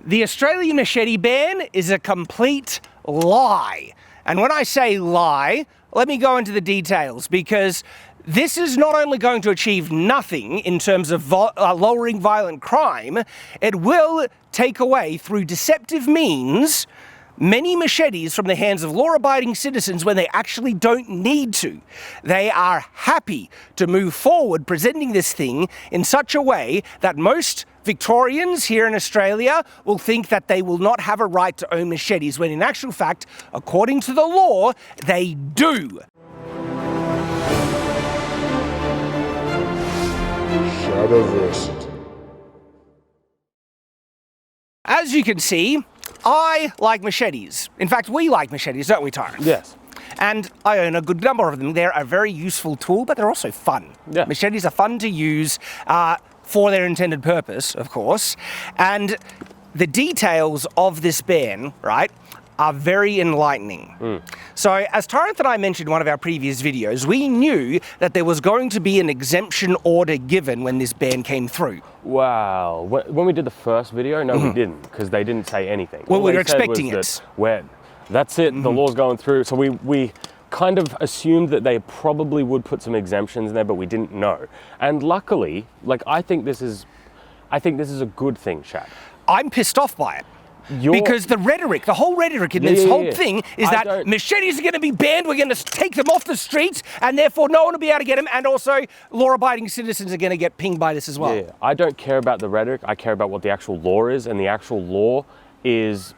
The Australian machete ban is a complete lie. And when I say lie, let me go into the details, because this is not only going to achieve nothing in terms of lowering violent crime, it will take away, through deceptive means, many machetes from the hands of law-abiding citizens when they actually don't need to. They are happy to move forward presenting this thing in such a way that most Victorians here in Australia will think that they will not have a right to own machetes, when in actual fact, according to the law, they do. Shadowversity. As you can see, I like machetes. In fact, we like machetes, don't we, Tyranth? Yes. And I own a good number of them. They're a very useful tool, but they're also fun. Yeah. Machetes are fun to use for their intended purpose, of course. And the details of this ban, right, are very enlightening. So, as Tyranth and I mentioned in one of our previous videos, we knew that there was going to be an exemption order given when this ban came through. Wow. When we did the first video, no, we didn't, because they didn't say anything. Well, All we they were said expecting was it. That's it, the law's going through. So we kind of assumed that they probably would put some exemptions in there, but we didn't know. And luckily, like, I think this is a good thing, Shad. I'm pissed off by it. Because the rhetoric, the whole rhetoric in this whole thing is that machetes are going to be banned, we're going to take them off the streets, and therefore no one will be able to get them, and also law-abiding citizens are going to get pinged by this as well. Yeah, I don't care about the rhetoric, I care about what the actual law is, and the actual law is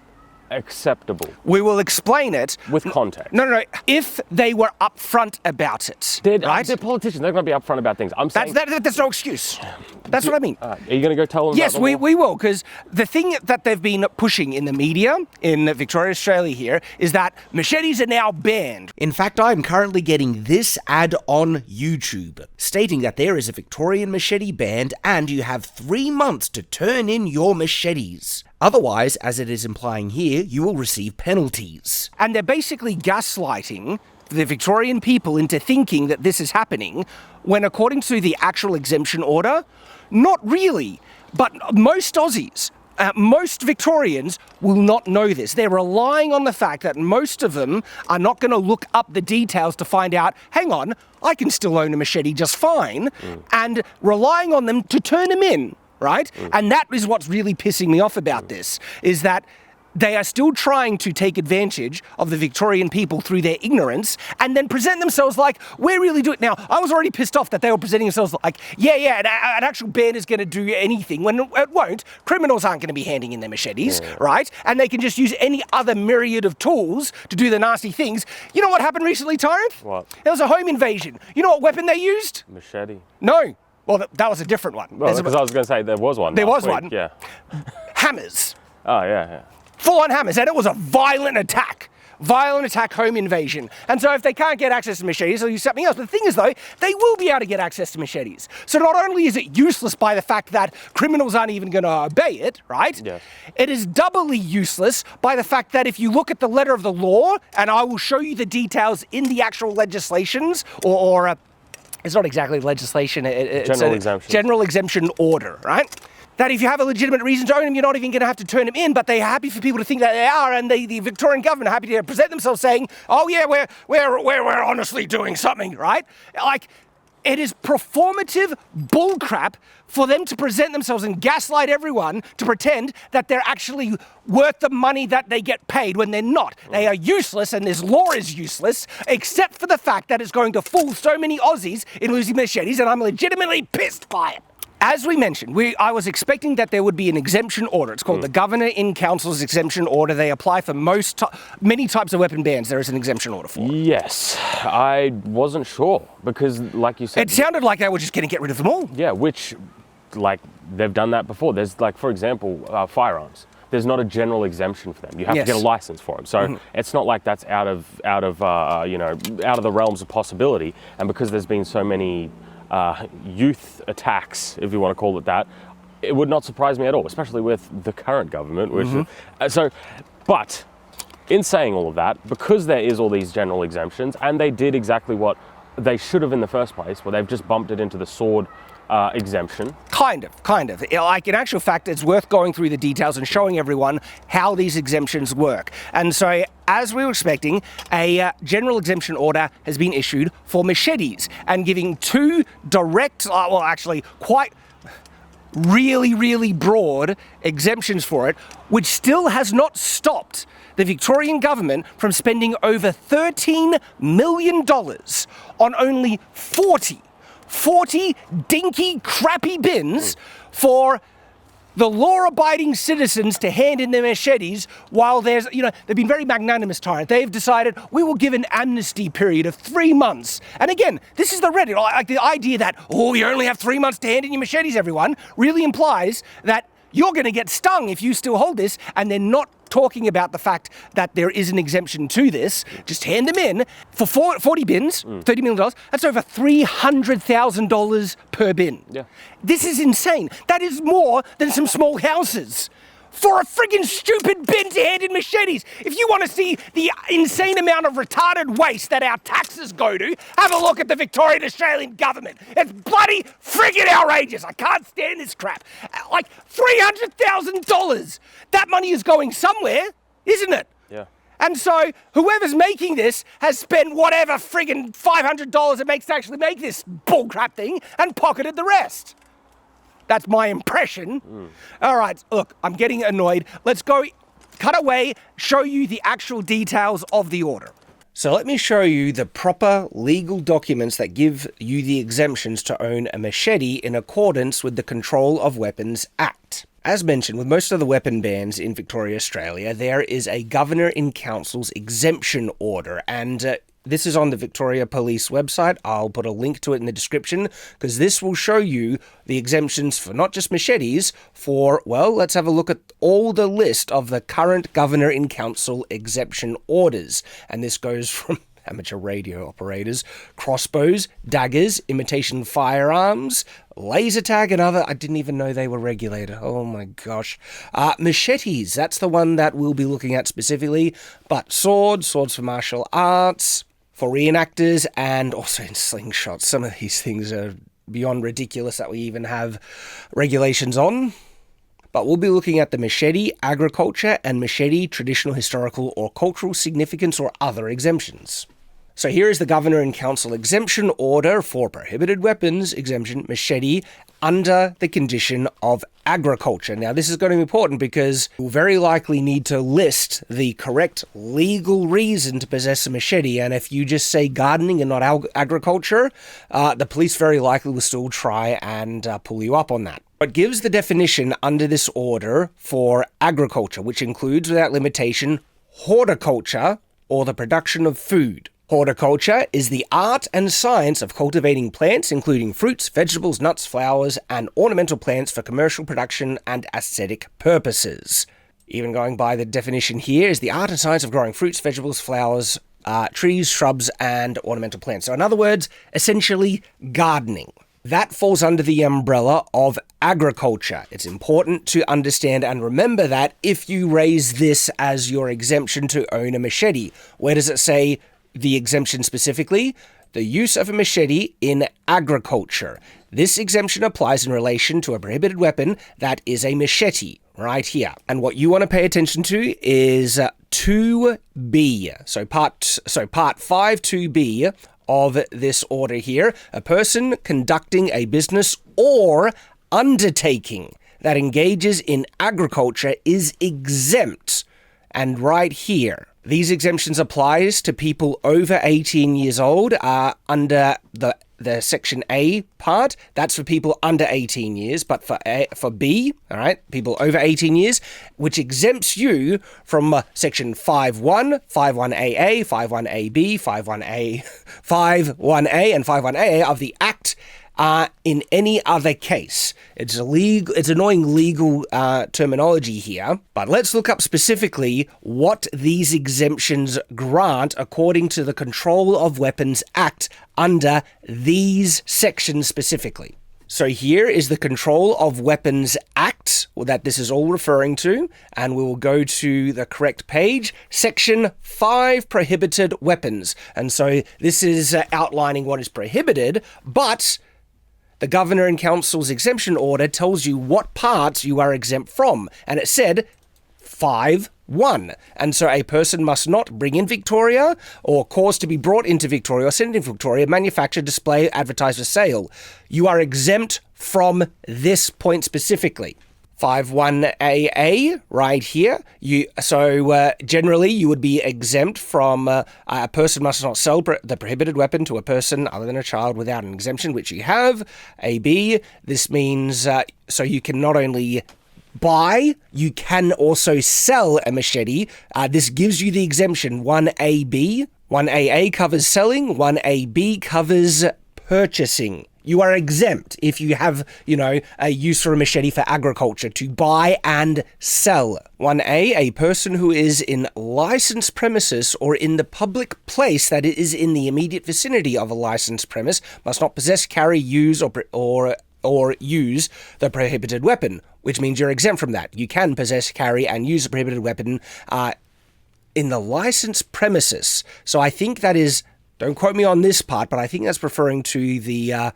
acceptable. We will explain it. With context. No. If they were upfront about it, right? They're politicians, they're going to be upfront about things. I'm saying... That's no excuse. That's what I mean. Are you going to go tell them Yes, about the law? we will, because the thing that they've been pushing in the media, in Victorian Australia here, is that machetes are now banned. In fact, I'm currently getting this ad on YouTube, stating that there is a Victorian machete ban and you have 3 months to turn in your machetes. Otherwise, as it is implying here, you will receive penalties. And they're basically gaslighting the Victorian people into thinking that this is happening, when according to the actual exemption order, not really. But most Aussies, most Victorians will not know this. They're relying on the fact that most of them are not going to look up the details to find out, hang on, I can still own a machete just fine, and relying on them to turn them in. Right? And that is what's really pissing me off about this, is that they are still trying to take advantage of the Victorian people through their ignorance and then present themselves like, we're really doing it. Now, I was already pissed off that they were presenting themselves like, an actual ban is going to do anything, when it won't. Criminals aren't going to be handing in their machetes, right? And they can just use any other myriad of tools to do the nasty things. You know what happened recently, Tyranth? What? There was a home invasion. You know what weapon they used? Machete. No. Well, that was a different one. Well, because I was going to say there was one. There was one. Yeah. Hammers. Oh, yeah. Full-on hammers. And it was a violent attack. Home invasion. And so if they can't get access to machetes, they'll use something else. But the thing is, though, they will be able to get access to machetes. So not only is it useless by the fact that criminals aren't even going to obey it, right? Yes. It is doubly useless by the fact that if you look at the letter of the law, and I will show you the details in the actual legislations, or it's not exactly legislation, it's a general exemption order, right? That if you have a legitimate reason to own them, you're not even going to have to turn them in, but they're happy for people to think that they are, and the Victorian government are happy to present themselves saying, oh yeah, we're honestly doing something, right? Like, it is performative bullcrap for them to present themselves and gaslight everyone to pretend that they're actually worth the money that they get paid when they're not. They are useless, and this law is useless, except for the fact that it's going to fool so many Aussies in losing machetes, and I'm legitimately pissed by it. As we mentioned, I was expecting that there would be an exemption order. It's called the Governor-in-Council's exemption order. They apply for many types of weapon bans. There is an exemption order for. Yes, I wasn't sure, because like you said... It sounded like they were just going to get rid of them all. Yeah, which, like, they've done that before. There's, like, for example, firearms. There's not a general exemption for them. You have to get a license for them. So it's not like that's out of the realms of possibility. And because there's been so many youth attacks, if you want to call it that, it would not surprise me at all, especially with the current government. Which but in saying all of that, because there is all these general exemptions, and they did exactly what they should have in the first place, where they've just bumped it into the sword exemption. Kind of. Like, in actual fact, it's worth going through the details and showing everyone how these exemptions work. And so, as we were expecting, a general exemption order has been issued for machetes and giving two direct, quite really broad exemptions for it, which still has not stopped the Victorian government from spending over $13 million on only 40 dinky, crappy bins for the law-abiding citizens to hand in their machetes while they've been very magnanimous, Tyranth. They've decided we will give an amnesty period of 3 months. And again, this is the Reddit. Like, the idea that, you only have 3 months to hand in your machetes, everyone, really implies that you're going to get stung if you still hold this, and they're not talking about the fact that there is an exemption to this. Just hand them in for 40 bins, $30 million. That's over $300,000 per bin. Yeah. This is insane. That is more than some small houses for a friggin' stupid bin to hand in machetes. If you want to see the insane amount of retarded waste that our taxes go to, have a look at the Victorian Australian government. It's bloody friggin' outrageous. I can't stand this crap. Like, $300,000. That money is going somewhere, isn't it? Yeah. And so whoever's making this has spent whatever friggin' $500 it makes to actually make this bullcrap thing and pocketed the rest. That's my impression. All right, look, I'm getting annoyed. Let's go, cut away, show you the actual details of the order. So let me show you the proper legal documents that give you the exemptions to own a machete in accordance with the Control of Weapons Act. As mentioned, with most of the weapon bans in Victoria, Australia, there is a Governor-in-Council's exemption order, and this is on the Victoria Police website. I'll put a link to it in the description, because this will show you the exemptions for not just machetes, let's have a look at all the list of the current Governor-in-Council exemption orders. And this goes from amateur radio operators, crossbows, daggers, imitation firearms, laser tag, and other. I didn't even know they were regulated. Oh my gosh. Machetes, that's the one that we'll be looking at specifically, but swords for martial arts, for reenactors, and also in slingshots. Some of these things are beyond ridiculous that we even have regulations on. But we'll be looking at the machete, agriculture, and machete, traditional, historical, or cultural significance, or other exemptions. So here is the Governor-in-Council exemption order for prohibited weapons exemption machete under the condition of agriculture. Now, this is going to be important because you'll very likely need to list the correct legal reason to possess a machete. And if you just say gardening and not agriculture, the police very likely will still try and pull you up on that. It gives the definition under this order for agriculture, which includes, without limitation, horticulture, or the production of food. Horticulture is the art and science of cultivating plants, including fruits, vegetables, nuts, flowers, and ornamental plants for commercial production and aesthetic purposes. Even going by the definition here is the art and science of growing fruits, vegetables, flowers, trees, shrubs, and ornamental plants. So in other words, essentially gardening. That falls under the umbrella of agriculture. It's important to understand and remember that if you raise this as your exemption to own a machete. Where does it say the exemption specifically? The use of a machete in agriculture. This exemption applies in relation to a prohibited weapon that is a machete, right here. And what you want to pay attention to is 2B. So part 5 2B of this order here. A person conducting a business or undertaking that engages in agriculture is exempt. And right here, these exemptions applies to people over 18 years old under the Section A part. That's for people under 18 years, but for B, all right, people over 18 years, which exempts you from Section 5.1, 5.1AA, 5.1AB, 5.1A, and 5.1AA of the Act. In any other case. It's annoying legal terminology here, but let's look up specifically what these exemptions grant according to the Control of Weapons Act under these sections specifically. So here is the Control of Weapons Act that this is all referring to, and we will go to the correct page, Section 5, Prohibited Weapons. And so this is outlining what is prohibited, but the Governor and Council's exemption order tells you what parts you are exempt from. And it said 5.1. And so a person must not bring in Victoria or cause to be brought into Victoria or sent in Victoria, manufacture, display, advertise for sale. You are exempt from this point specifically. 5.1AA right here. Generally you would be exempt from a person must not sell the prohibited weapon to a person other than a child without an exemption, which you have. AB, this means so you can not only buy, you can also sell a machete. This gives you the exemption 1AB. 1AA covers selling, 1AB covers purchasing. You are exempt if you have, a use for a machete for agriculture to buy and sell. 1A, a person who is in licensed premises or in the public place that is in the immediate vicinity of a licensed premise must not possess, carry, use, or use the prohibited weapon, which means you're exempt from that. You can possess, carry, and use a prohibited weapon in the licensed premises. So I think that is, don't quote me on this part, but I think that's referring to the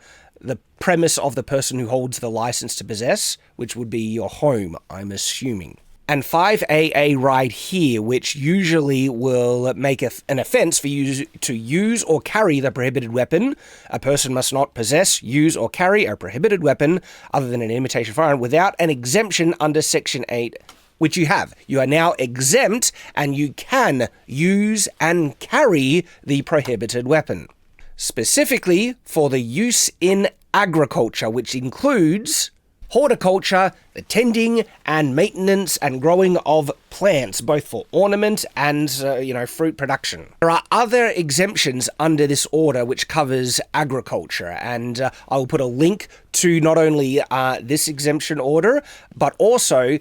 premise of the person who holds the license to possess, which would be your home, I'm assuming. And 5AA right here, which usually will make an offence for you to use or carry the prohibited weapon. A person must not possess, use, or carry a prohibited weapon other than an imitation firearm without an exemption under Section 8, which you have. You are now exempt and you can use and carry the prohibited weapon. Specifically for the use in agriculture, which includes horticulture, the tending and maintenance and growing of plants, both for ornament and, fruit production. There are other exemptions under this order which covers agriculture, and I will put a link to not only this exemption order, but also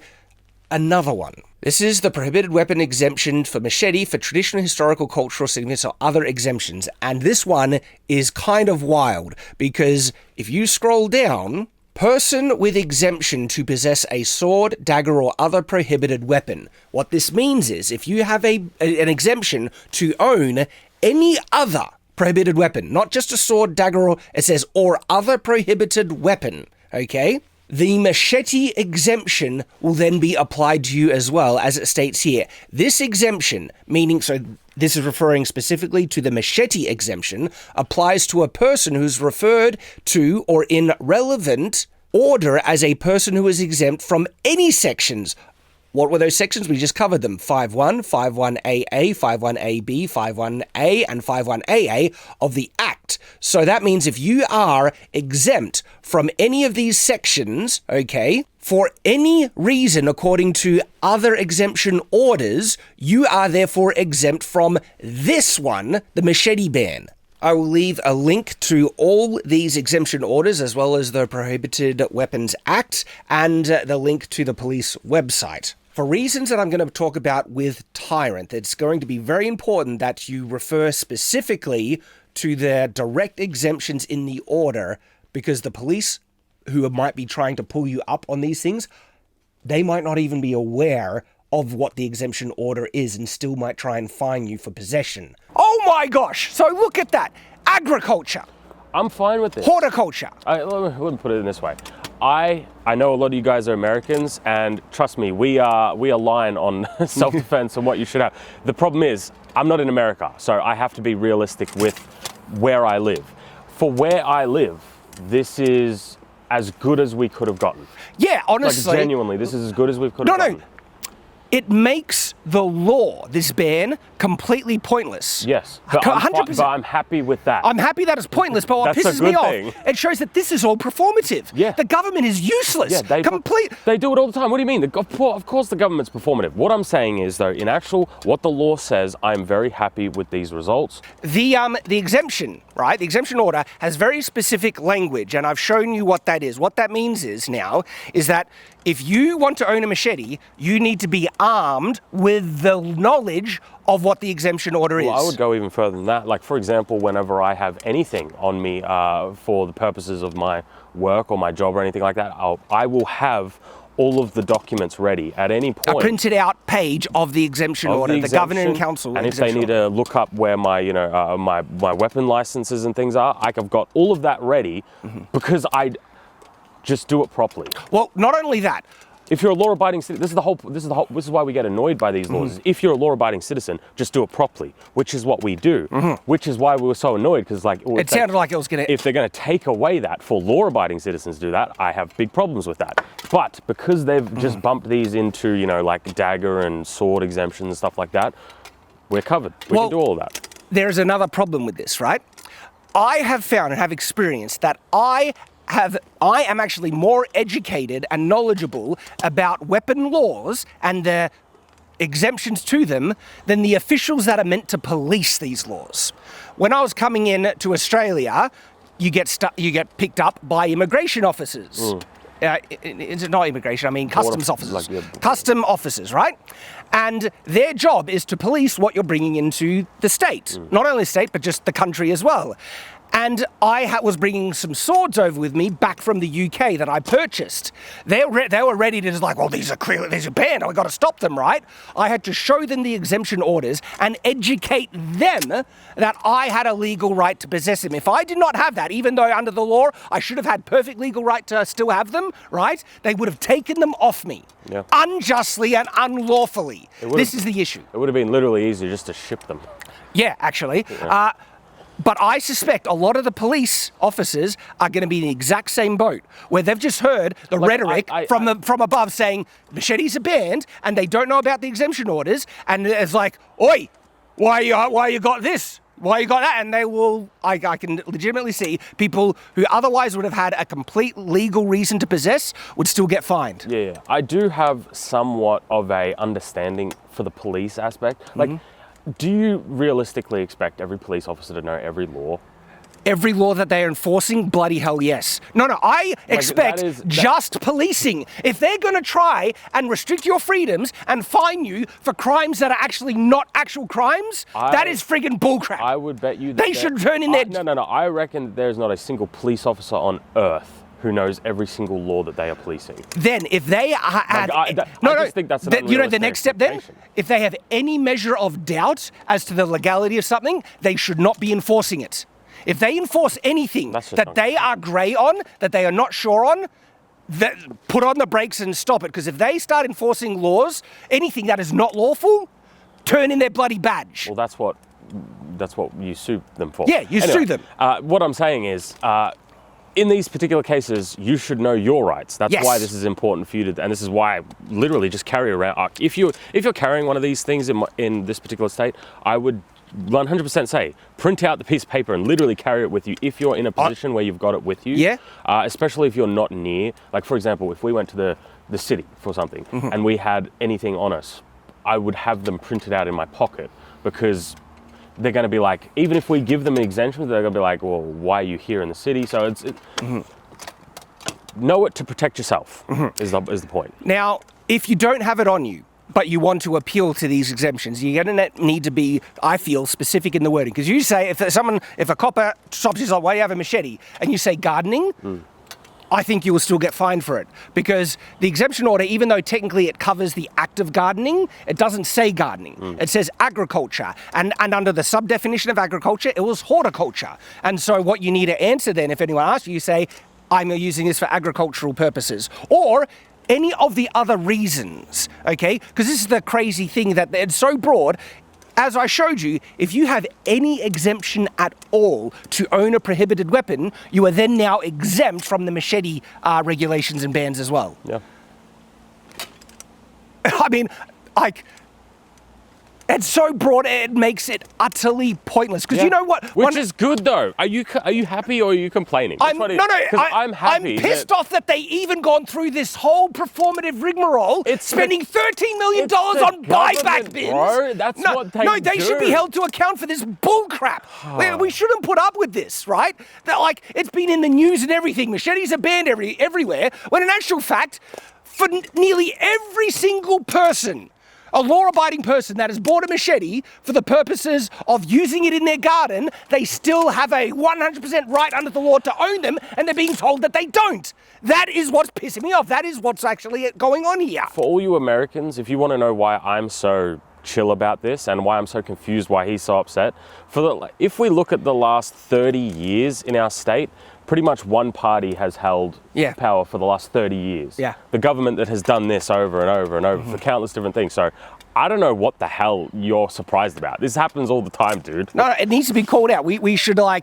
another one. This is the prohibited weapon exemption for machete for traditional, historical, cultural significance or other exemptions. And this one is kind of wild because if you scroll down, person with exemption to possess a sword, dagger, or other prohibited weapon. What this means is if you have an exemption to own any other prohibited weapon, not just a sword, dagger, or it says, or other prohibited weapon, okay? The machete exemption will then be applied to you as well, as it states here. This exemption, meaning, so this is referring specifically to the machete exemption, applies to a person who's referred to or in relevant order as a person who is exempt from any sections. What were those sections? We just covered them. 5.1, 5.1AA, 5.1AB, 5.1A, and 5.1AA of the Act. So that means if you are exempt from any of these sections, okay, for any reason according to other exemption orders, you are therefore exempt from this one, the machete ban. I will leave a link to all these exemption orders as well as the Prohibited Weapons Act and the link to the police website. For reasons that I'm going to talk about with Tyranth, it's going to be very important that you refer specifically to the direct exemptions in the order, because the police who might be trying to pull you up on these things, they might not even be aware of what the exemption order is and still might try and fine you for possession. Oh my gosh! So look at that! Agriculture! I'm fine with this. Horticulture! Let me put it in this way. I know a lot of you guys are Americans, and trust me, we align on self-defense and what you should have. The problem is, I'm not in America, so I have to be realistic with where I live. For where I live, this is as good as we could have gotten. Yeah, honestly. Like, genuinely, this is as good as we could have gotten. No. It makes the law, this ban, completely pointless. Yes, but 100%. But I'm happy with that. I'm happy that it's pointless, but what pisses me off, it shows that this is all performative. Yeah. The government is useless. Yeah, they do it all the time. What do you mean? Of course the government's performative. What I'm saying is, though, in actual, what the law says, I'm very happy with these results. The exemption, right? The exemption order has very specific language, and I've shown you what that is. What that means is that if you want to own a machete, you need to be armed with the knowledge of what the exemption order is. Well, I would go even further than that. Like, for example, whenever I have anything on me for the purposes of my work or my job or anything like that, I will have all of the documents ready at any point. A printed out page of the exemption order, the Governor and Council. And if they need to look up where my, my weapon licenses and things are, I've got all of that ready because I just do it properly. Well, not only that. If you're a law-abiding citizen, this is why we get annoyed by these laws. If you're a law-abiding citizen, just do it properly, which is what we do. Which is why we were so annoyed, because it sounded like it was going to. If they're going to take away that for law-abiding citizens to do that, I have big problems with that. But because they've just bumped these into, like dagger and sword exemptions and stuff like that, we're covered. We can do all of that. There's another problem with this, right? I have found and have experienced that I am actually more educated and knowledgeable about weapon laws and the exemptions to them than the officials that are meant to police these laws. When I was coming in to Australia, you get picked up by immigration officers. It's not immigration, I mean customs officers. Custom officers, right? And their job is to police what you're bringing into the state. Not only the state, but just the country as well. And I was bringing some swords over with me back from the UK that I purchased. They were ready to just like, well, these are banned. I've got to stop them, right? I had to show them the exemption orders and educate them that I had a legal right to possess them. If I did not have that, even though under the law I should have had perfect legal right to still have them, right? They would have taken them off me unjustly and unlawfully. This is the issue. It would have been literally easier just to ship them. Yeah, actually. But I suspect a lot of the police officers are going to be in the exact same boat, where they've just heard the rhetoric from above saying machetes are banned, and they don't know about the exemption orders, and it's like, oi, why you got this? Why you got that? And they will, I can legitimately see people who otherwise would have had a complete legal reason to possess would still get fined. Yeah, I do have somewhat of a understanding for the police aspect. Like, do you realistically expect every police officer to know every law? Every law that they are enforcing? Bloody hell, yes. No, I expect just policing. If they're going to try and restrict your freedoms and fine you for crimes that are actually not actual crimes, that is friggin' bullcrap. I would bet you that they should turn in their... No. I reckon there's not a single police officer on earth who knows every single law that they are policing. Then, if they had... I just think that's an unrealistic the next step then? If they have any measure of doubt as to the legality of something, they should not be enforcing it. If they enforce anything that they are grey on, that they are not sure on, put on the brakes and stop it. Because if they start enforcing laws, anything that is not lawful, turn in their bloody badge. Well, that's what you sue them for. Yeah, sue them. What I'm saying is... in these particular cases, you should know your rights. That's why this is important for you to, and this is why I literally just carry around. If you're carrying one of these things in this particular state, I would 100% say print out the piece of paper and literally carry it with you if you're in a position where you've got it with you. Yeah. Especially if you're not near. Like, for example, if we went to the city for something and we had anything on us, I would have them printed out in my pocket, because they're going to be like, even if we give them an exemption, they're going to be like, well, why are you here in the city? So know it to protect yourself is the point. Now, if you don't have it on you, but you want to appeal to these exemptions, you're going to need to be, I feel, specific in the wording. Because you say, if a copper stops you, like, why do you have a machete? And you say gardening, I think you will still get fined for it. Because the exemption order, even though technically it covers the act of gardening, it doesn't say gardening. It says agriculture. And under the sub-definition of agriculture, it was horticulture. And so what you need to answer then, if anyone asks you, you say, I'm using this for agricultural purposes. Or any of the other reasons, okay? Because this is the crazy thing, that it's so broad. As I showed you, if you have any exemption at all to own a prohibited weapon, you are then now exempt from the machete regulations and bans as well. Yeah. I mean, like, it's so broad, it makes it utterly pointless. Because you know what? Which is good, though. Are you happy or are you complaining? I'm happy. I'm pissed off that they even gone through this whole performative rigmarole, spending $13 million on buyback bins. Bro, that's what they do. No, they should be held to account for this bullcrap. We shouldn't put up with this, right? That, like, it's been in the news and everything. Machetes are banned everywhere. When in actual fact, for nearly every single person A law-abiding person that has bought a machete for the purposes of using it in their garden, they still have a 100% right under the law to own them, and they're being told that they don't. That is what's pissing me off. That is what's actually going on here. For all you Americans, if you want to know why I'm so chill about this and why I'm so confused why he's so upset, if we look at the last 30 years in our state, pretty much one party has held power for the last 30 years. Yeah. The government that has done this over and over and over for countless different things. So I don't know what the hell you're surprised about. This happens all the time, dude. No, it needs to be called out. We should call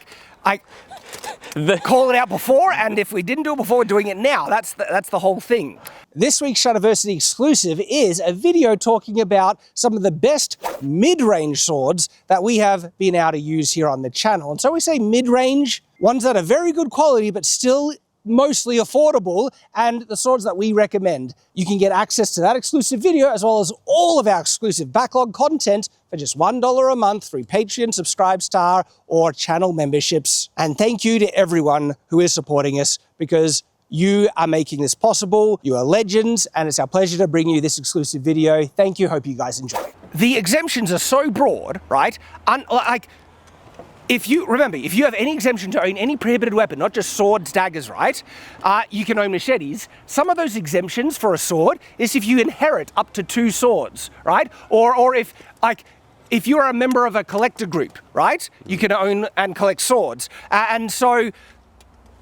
it out before, and if we didn't do it before, we're doing it now. That's the whole thing. This week's Shadiversity exclusive is a video talking about some of the best mid-range swords that we have been able to use here on the channel. And so we say mid-range, ones that are very good quality, but still mostly affordable, and the swords that we recommend. You can get access to that exclusive video as well as all of our exclusive backlog content for just $1 a month through Patreon, Subscribe Star, or channel memberships. And thank you to everyone who is supporting us, because you are making this possible. You are legends, and it's our pleasure to bring you this exclusive video. Thank you. Hope you guys enjoy. The exemptions are so broad, right? If you have any exemption to own any prohibited weapon, not just swords, daggers, right? You can own machetes. Some of those exemptions for a sword is if you inherit up to 2 swords, right? Or if you're a member of a collector group, right? You can own and collect swords. And so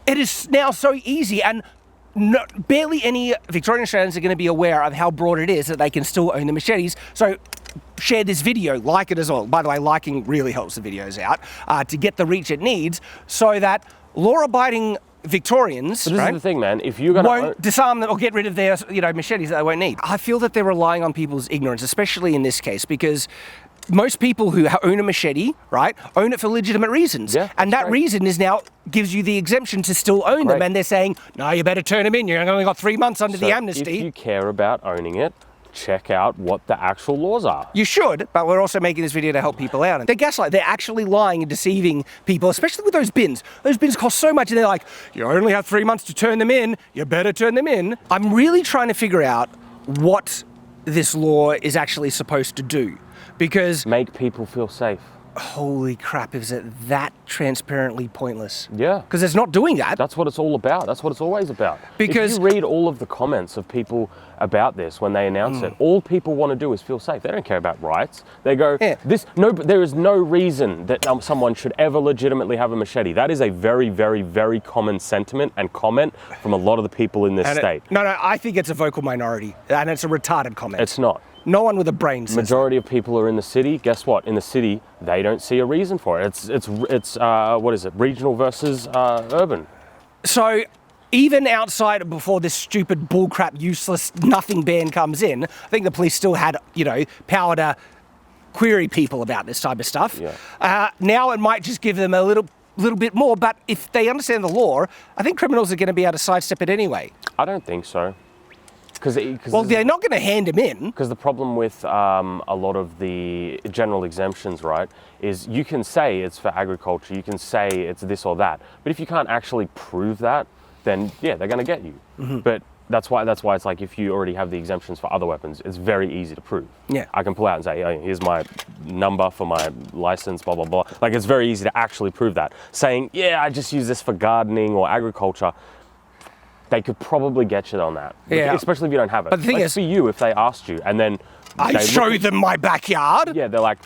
it is now so easy, and barely any Victorian Australians are going to be aware of how broad it is that they can still own the machetes. So share this video, like it as well. By the way, liking really helps the videos out to get the reach it needs, so that law-abiding Victorians, but this is the thing, man. If you're gonna won't disarm them or get rid of their, machetes that they won't need. I feel that they're relying on people's ignorance, especially in this case, because most people who own a machete, right, own it for legitimate reasons. Yeah, and that reason is now gives you the exemption to still own them. And they're saying, no, you better turn them in. You've only got 3 months under the amnesty. If you care about owning it, check out what the actual laws are. You should, but we're also making this video to help people out. And they're gaslighting. They're actually lying and deceiving people, especially with those bins. Those bins cost so much, and they're like, you only have 3 months to turn them in. You better turn them in. I'm really trying to figure out what this law is actually supposed to do. Because make people feel safe. Holy crap, is it that transparently pointless? Yeah. Because it's not doing that. That's what it's all about. That's what it's always about. Because if you read all of the comments of people about this when they announce it, all people want to do is feel safe. They don't care about rights. They go, there is no reason that someone should ever legitimately have a machete. That is a very, very, very common sentiment and comment from a lot of the people in this state. No, I think it's a vocal minority, and it's a retarded comment. It's not. No one with a brain says Majority of people are in the city. Guess what? In the city, they don't see a reason for it. It's what is it? Regional versus urban. So even outside, before this stupid bullcrap, useless, nothing ban comes in, I think the police still had, power to query people about this type of stuff. Yeah. Now it might just give them a little bit more, but if they understand the law, I think criminals are going to be able to sidestep it anyway. I don't think so. Well, they're not going to hand him in. Because the problem with a lot of the general exemptions, right, is you can say it's for agriculture, you can say it's this or that, but if you can't actually prove that, then yeah, they're going to get you. But that's why it's like, if you already have the exemptions for other weapons, it's very easy to prove. Yeah. I can pull out and say, oh, here's my number for my license, blah, blah, blah. Like, it's very easy to actually prove that. Saying, yeah, I just use this for gardening or agriculture, they could probably get you on that. Yeah. Especially if you don't have it. But the thing is, for you, if they asked you and then I show them my backyard. Yeah, they're like,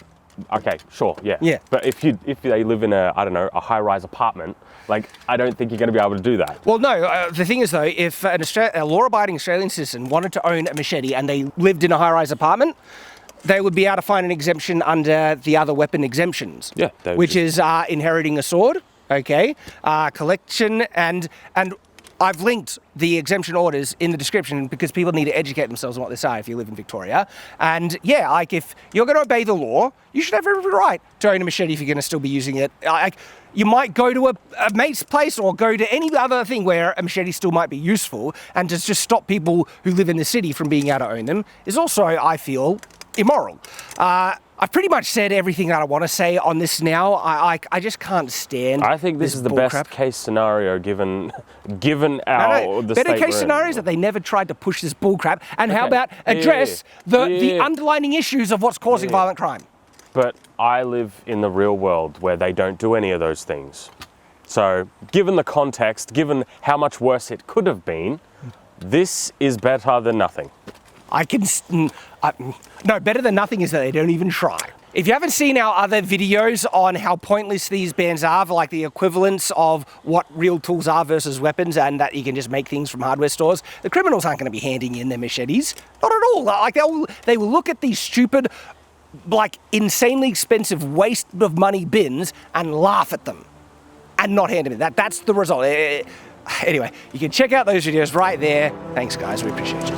okay, sure, yeah. Yeah. But if they live in a high-rise apartment, like, I don't think you're going to be able to do that. Well, no. The thing is, though, if a law-abiding Australian citizen wanted to own a machete and they lived in a high-rise apartment, they would be able to find an exemption under the other weapon exemptions. Yeah. Which is inheriting a sword, okay, collection, and I've linked the exemption orders in the description because people need to educate themselves on what they are if you live in Victoria. And yeah, like, if you're going to obey the law, you should have every right to own a machete if you're going to still be using it. You might go to a mate's place or go to any other thing where a machete still might be useful, and to just stop people who live in the city from being able to own them is also, I feel, immoral. I've pretty much said everything that I want to say on this now. I just can't stand. I think this is the best case scenario given our the better state case scenario is that they never tried to push this bullcrap. And how about address the underlining issues of what's causing violent crime? But I live in the real world where they don't do any of those things. So, given the context, given how much worse it could have been, this is better than nothing. No, better than nothing is that they don't even try. If you haven't seen our other videos on how pointless these bans are, for like the equivalence of what real tools are versus weapons, and that you can just make things from hardware stores, the criminals aren't going to be handing in their machetes. Not at all. Like they will look at these stupid, like insanely expensive waste of money bins and laugh at them and not hand them in. That's the result. Anyway, you can check out those videos right there. Thanks, guys. We appreciate you.